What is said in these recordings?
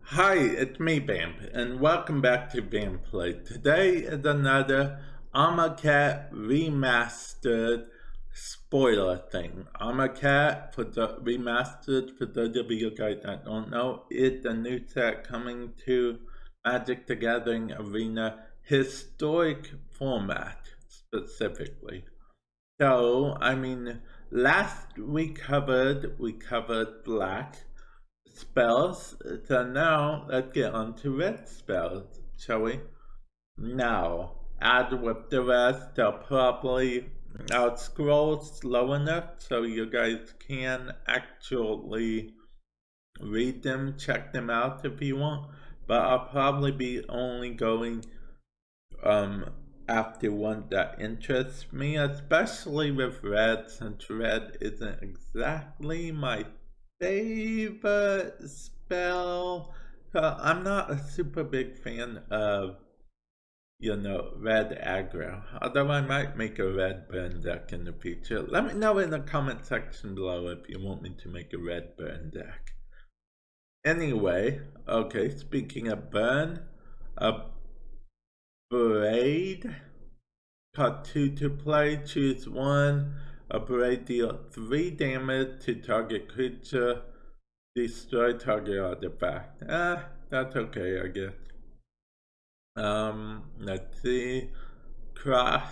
Hi, it's me, Vamp, and welcome back to Gameplay. Today is another Amonkhet Remastered spoiler thing. Amonkhet Remastered, for those of you guys that don't know, is the new set coming to Magic the Gathering Arena historic format, specifically. So, last we covered black spells, so now let's get on to red spells, shall we? Now, as with the rest, I'll scroll slow enough so you guys can actually read them, check them out if you want, but I'll probably be only going after one that interests me, especially with red, since red isn't exactly my favorite spell. I'm not a super big fan of, red aggro. Although I might make a red burn deck in the future. Let me know in the comment section below if you want me to make a red burn deck. Anyway, okay, speaking of burn, a braid. Cartouche to play, choose one. A braid deal 3 damage to target creature, destroy target artifact. That's okay, I guess. Let's see. Crop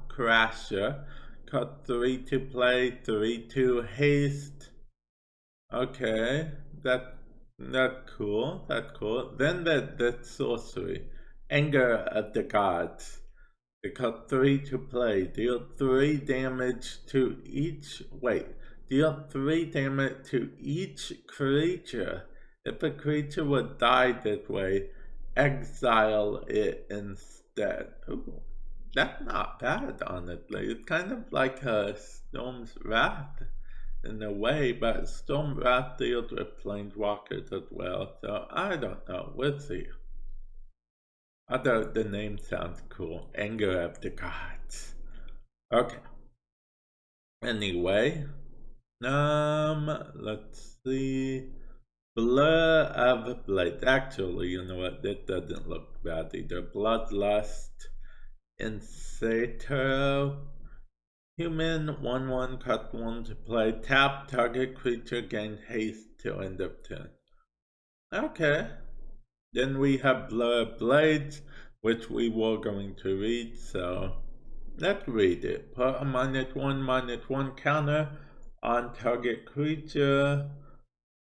Crasher. Cut 3 to play, 3 to haste. Okay, that's cool. That's cool. Then the sorcery. Anger of the Gods. It cut 3 to play. Deal 3 damage to each. Deal 3 damage to each creature. If a creature would die this way, exile it instead. Ooh, that's not bad, honestly. It's kind of like a Storm's Wrath in a way, but Storm's Wrath deals with planeswalkers as well. So I don't know. We'll see. Although the name sounds cool. Anger of the Gods. Okay. Anyway. Let's see. Blur of Blades. Actually, you know what? This doesn't look bad either. Bloodlust. Insator. Human 1/1 cut 1 to play. Tap target creature, gain haste till end of turn. Okay. Then we have Blur Blades, which we were going to read, so let's read it. Put a -1/-1 counter on target creature.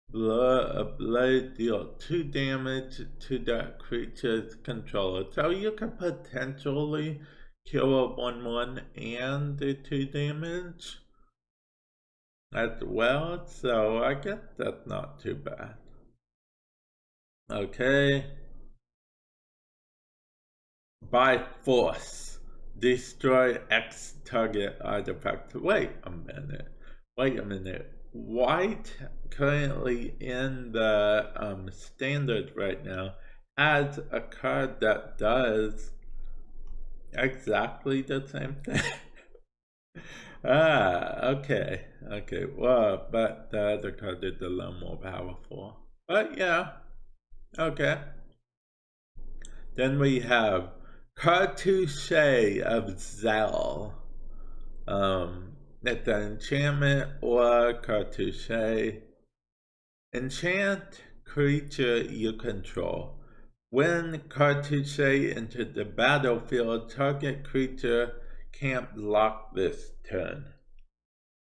Blur a Blade, deal 2 damage to that creature's controller. So you can potentially kill a 1/1 and do 2 damage as well, so I guess that's not too bad. Okay. By force, destroy X target artifact. Wait a minute. White, currently in the standard right now, has a card that does exactly the same thing. Okay. Well, but the other card is a little more powerful. But yeah. Okay. Then we have Cartouche of Zealot. It's an enchantment or Cartouche. Enchant creature you control. When Cartouche enters the battlefield, target creature can't block this turn.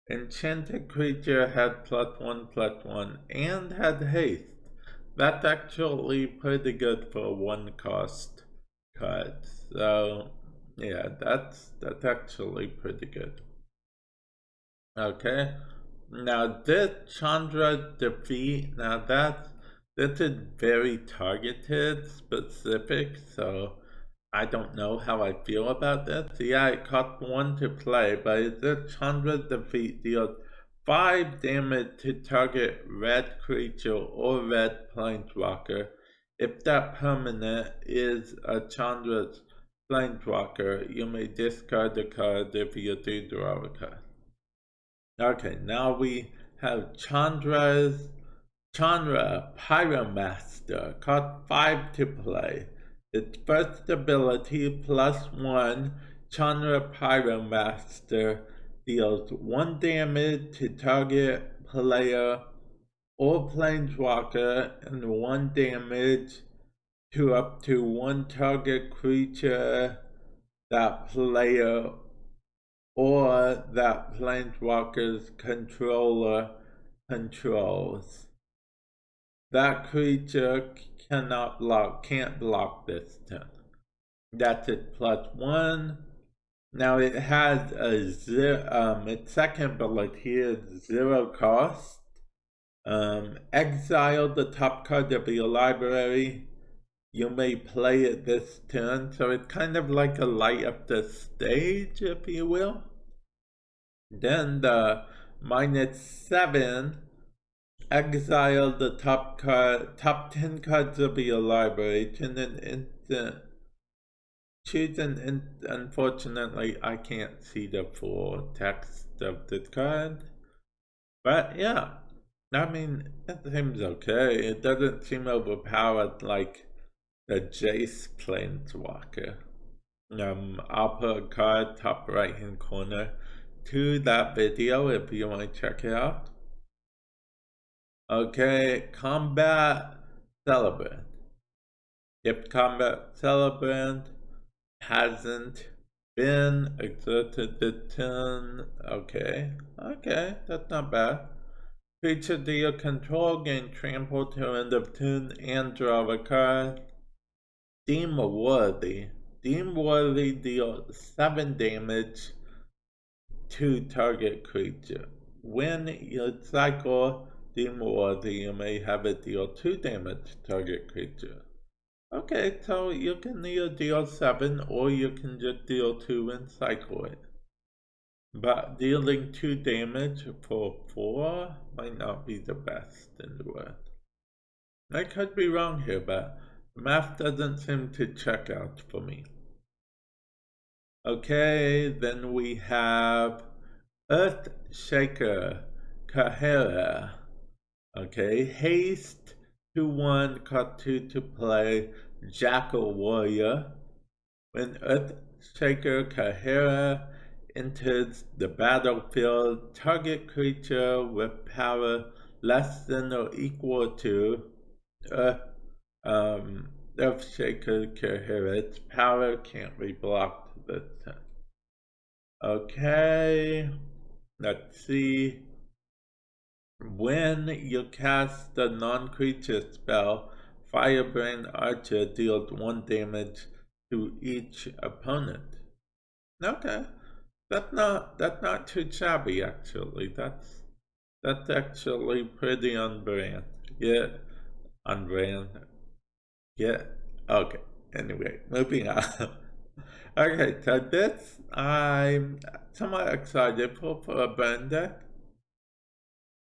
Enchanted creature had +1/+1 and had haste. That's actually pretty good for 1 cost card. So yeah, that's actually pretty good. Okay. Now this Chandra defeat, now this is very targeted, specific, so I don't know how I feel about this. Yeah, it cost 1 to play, but this Chandra defeat deals 5 damage to target red creature or red planeswalker. If that permanent is a Chandra's planeswalker, you may discard the card if you do draw a card. Okay, now we have Chandra Pyromaster, cost 5 to play. Its first ability, +1, Chandra Pyromaster deals 1 damage to target player or planeswalker and 1 damage to up to 1 target creature that player or that planeswalker's controller controls. That creature can't block this turn. That's its +1. Now it has its second ability is 0 cost. Exile the top card of your library. You may play it this turn, so it's kind of like a light up the stage, if you will. Then the -7, exile the top 10 cards of your library. Unfortunately, I can't see the full text of the card. But yeah, I mean, it seems okay. It doesn't seem overpowered like the Jace Planeswalker. I'll put a card top right hand corner to that video if you want to check it out. Okay, Combat Celebrant. If Combat Celebrant hasn't been exerted this turn, okay, that's not bad. Creature deal control, gain trample to end of turn and draw a card. Deem worthy. Deem worthy deals 7 damage to target creature. When you cycle Deem worthy, you may have it deal 2 damage to target creature. Okay, so you can either deal 7 or you can just deal 2 and cycle it. But dealing 2 damage for 4 might not be the best in the world. I could be wrong here, but the math doesn't seem to check out for me. Okay, then we have Earthshaker Kahera. Okay, haste 2/1, cost 2 to play, Jackal Warrior. When Earthshaker Kahera enters the battlefield, target creature with power less than or equal to Earthshaker Kahera's power can't be blocked this time. Okay, let's see. When you cast the non-creature spell, Firebrain Archer deals 1 damage to each opponent. Okay, that's not too shabby actually. That's actually pretty on brand. Yeah, on brand. Yeah. Okay. Anyway, moving on. Okay, so this I'm somewhat excited for a burn deck.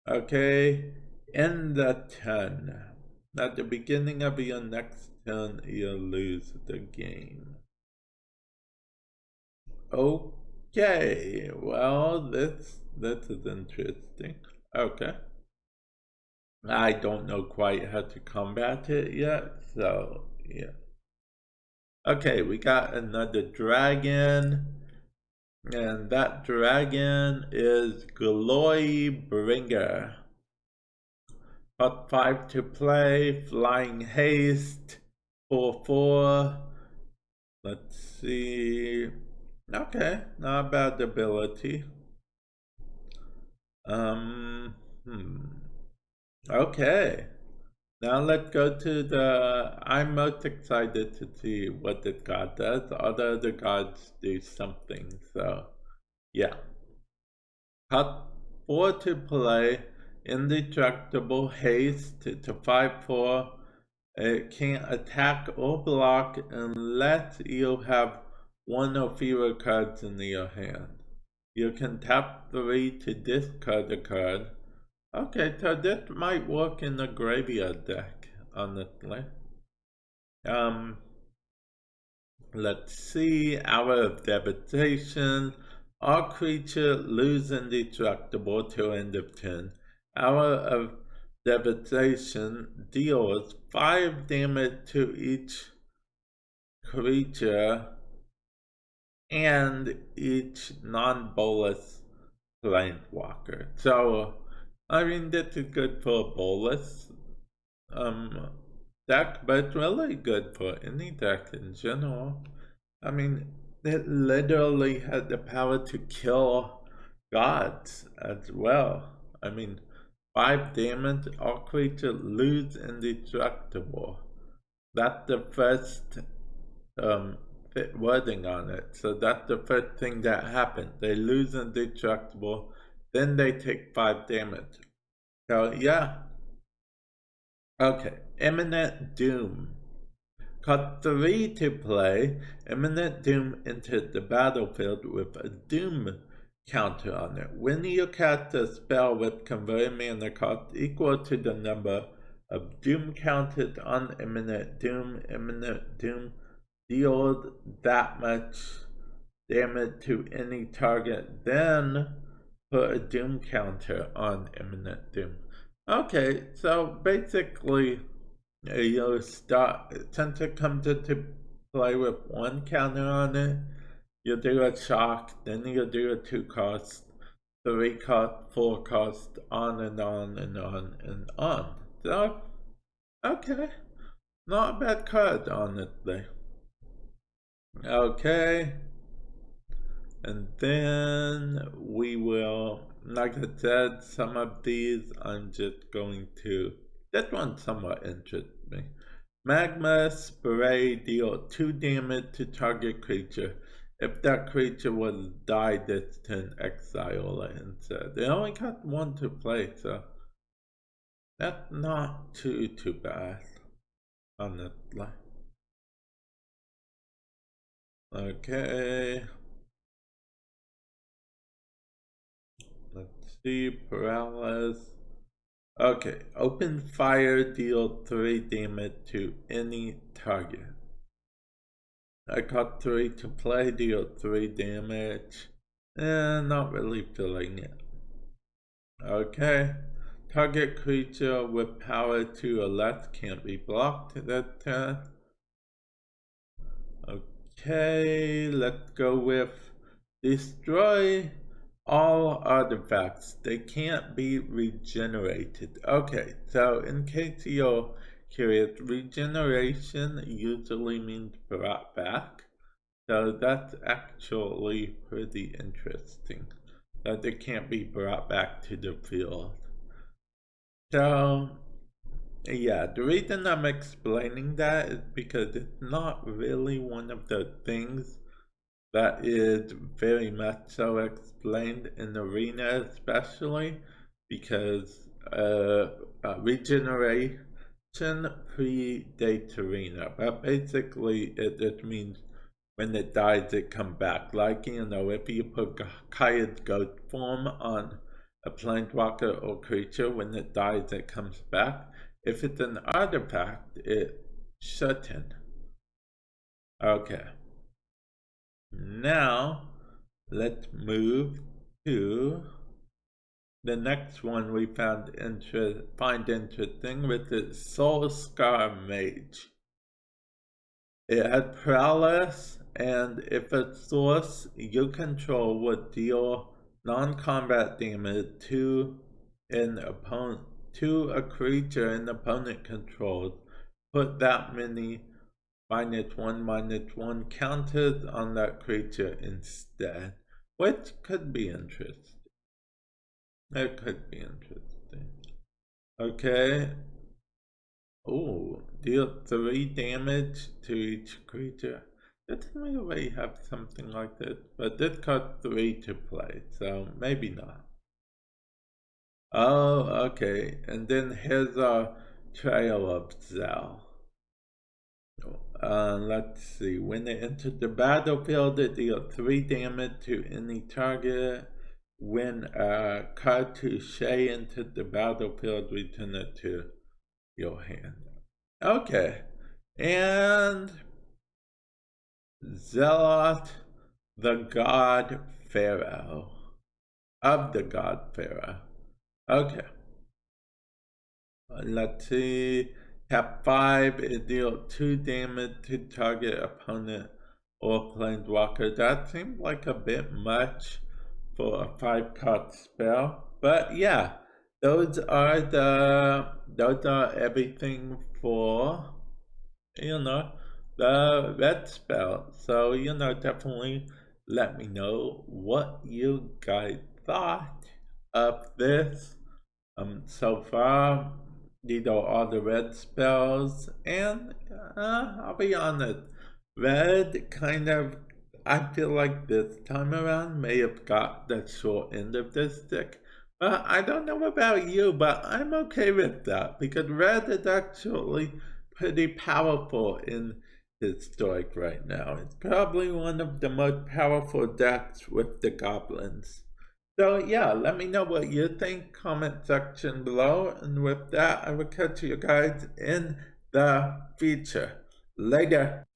Okay, end the turn. At the beginning of your next turn, you lose the game. Okay, well, this is interesting. Okay. I don't know quite how to combat it yet, so yeah. Okay, we got another dragon. And that dragon is Glory Bringer. Up 5 to play, Flying Haste, 4/4. Let's see. Okay, not bad ability. Okay. Now let's go to the... I'm most excited to see what this god does. Other the gods do something, so yeah. Cut 4 to play, Indestructible Haste to 5/4. It can't attack or block unless you have 1 or fewer cards in your hand. You can tap 3 to discard a card. Okay, so this might work in a graveyard deck, honestly. Let's see, Hour of Debitation, All creature lose indestructible till end of turn. Hour of Debitation deals 5 damage to each creature and each non-bolus planeswalker. So, I mean, this is good for a bolus deck, but it's really good for any deck in general. I mean, it literally had the power to kill gods as well. I mean, 5 damage, all creatures lose indestructible. That's the first wording on it. So that's the first thing that happened. They lose indestructible, then they take 5 damage. So yeah. Okay, Imminent Doom. Cost 3 to play. Imminent Doom entered the battlefield with a Doom counter on it. When you cast a spell with converted mana cost equal to the number of Doom counters on Imminent Doom deals that much damage to any target, then put a Doom counter on Imminent Doom. Okay, so basically, you start, since it comes into play with 1 counter on it, you do a shock, then you do a 2 cost, 3 cost, 4 cost, on and on and on and on. So, okay, not a bad card, honestly. Okay, and then we will, like I said, some of these I'm just going to, this one somewhat interests me. Magma spray deal 2 damage to target creature. If that creature was died this turn, exile it instead. They only got 1 to play, so that's not too bad, honestly. Okay. Let's see, paralyzed. Okay, open fire, deal 3 damage to any target. I got 3 to play, deal 3 damage. Not really feeling it. Okay, target creature with power 2 or less can't be blocked that turn. Okay, let's go with destroy all artifacts. They can't be regenerated. Okay, so in case you're curious, regeneration usually means brought back. So that's actually pretty interesting, that they can't be brought back to the field. So yeah, the reason I'm explaining that is because it's not really one of the things that is very much so explained in Arena, especially because regeneration predates Arena. But basically, it just means when it dies, it comes back. Like, you know, if you put Kaya's ghost form on a planeswalker or creature, when it dies, it comes back. If it's an artifact, it shouldn't. Okay. Now, let's move to the next one we find interesting, which is Soul Scar Mage. It had paralyzed, and if a source you control would deal non-combat damage to a creature an opponent controls, put that many -1/-1 counters on that creature instead, which could be interesting. It could be interesting. Okay. Oh, deal 3 damage to each creature. Doesn't really have something like this, but this cost 3 to play, so maybe not. Oh, okay. And then here's our Trail of Zal. Let's see. When it entered the battlefield, it deals 3 damage to any target. When Cartouche entered the battlefield, return it to your hand. Okay. And Zealot, the God Pharaoh. Of the god Pharaoh. Okay. Let's see. Tap 5, it deals 2 damage to target opponent or planeswalker. That seems like a bit much for a 5-card spell. But yeah, those are everything for, the red spell. So, definitely let me know what you guys thought of this. So far, these are all the red spells, and I'll be honest, red kind of, I feel like this time around may have got the short end of the stick. But I don't know about you, but I'm okay with that, because red is actually pretty powerful in Historic right now. It's probably one of the most powerful decks with the goblins. So yeah, let me know what you think, comment section below, and with that, I will catch you guys in the future. Later.